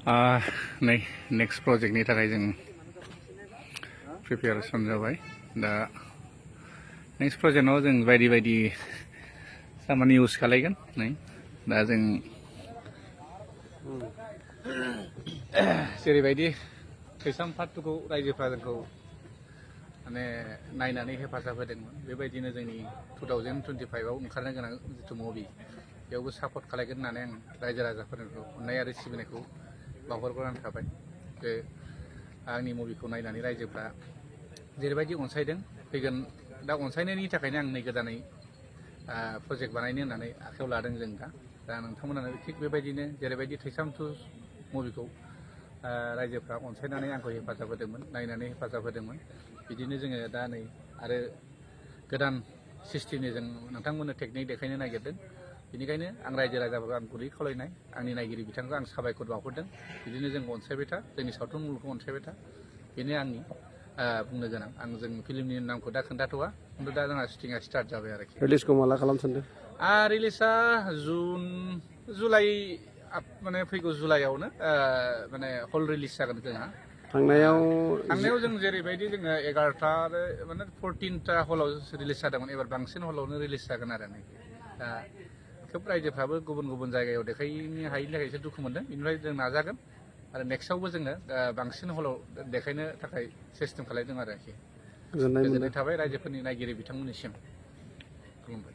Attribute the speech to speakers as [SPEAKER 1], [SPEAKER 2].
[SPEAKER 1] नै नेक्स्ट प्रजेक्टनि थाखाय जों प्रिपेरेसन जाबाय दा नेक्स्ट प्रजेक्टआव जों बायदि बायदि खामानि इउज खालायगोन नै दा जों जेरैबायदि थैसाम पार्ट 2 खौ रायजोफ्रा जोंखौ माने नायनानै हेफाजाब होदोंमोन बेबायदिनो जोंनि 2025 आव ओंखारनो गोनां जिथु मुभि बेयावबो सापर्ट खालायगोन होननानै आं रायजो राजाफोरखौ अननाय आरो सिबिनायखौ बावहरग्रोनानै थाबाय जे आंनि मुभिखौ नायनानै रायजोफ्रा जेरैबायदि अनसायदों फैगोन दा अनसायनायनि थाखायनो आं नै गोदानै प्रजेक्ट बानायनो होननानै आखायाव लादों जों दा नोंथांमोनानो थिग बेबायदिनो जेरैबायदि थैसाम 2 मुभिखौ रायजोफ्रा अनसायनानै आंखौ हेफाजाब होदोंमोन नायनानै हेफाजाब होदोंमोन बिदिनो जोङो दा नै आरो गोदान सिस्टेमनि जों नोंथांमोननो टेकनिक देखायनो नागिरदों बेनिखायनो आं रायजो राजाफोरखौ आं गुरै खावलायनाय आंनि नायगिरि बिथांखौ आं साबायखर बावहरदों बिदिनो जों अनसायबाय था जोंनि सावथुन मुलुगखौ अनसायबाय था बेनो आंनि बुंनो गोनां आं जों फिल्मनि नामखौ दा खोन्थाथ'वा खिन्थु दा जोंहा शुटिंआ स्टार्ट जाबाय आरोखि
[SPEAKER 2] रिलिजखौ माला खालामनो सानदों
[SPEAKER 1] रिलिजआ जुलाइ माने फैगौ जुलाइआवनो माने हल रिलिज जागोन जोंहा थांनायाव जों जेरैबायदि जोङो 11टा माने 14टा हलाव रिलिज जादोंमोन एबार बांसिन हलावनो रिलिज जागोन आरो दा खोब रायजोफ्राबो गुबुन गुबुन जायगायाव देखायनो हायिनि थाखाय एसे दुखु मोनदों बेनिफ्राय जों नाजागोन आरो नेक्स्टआवबो जोङो बांसिन हलाव देखायनो थाखाय सिस्टेम खालायदों आरोखि गोजोननाय थाबाय रायजोफोरनि नायगिरि बिथांमोननिसिम खुलुमबाय।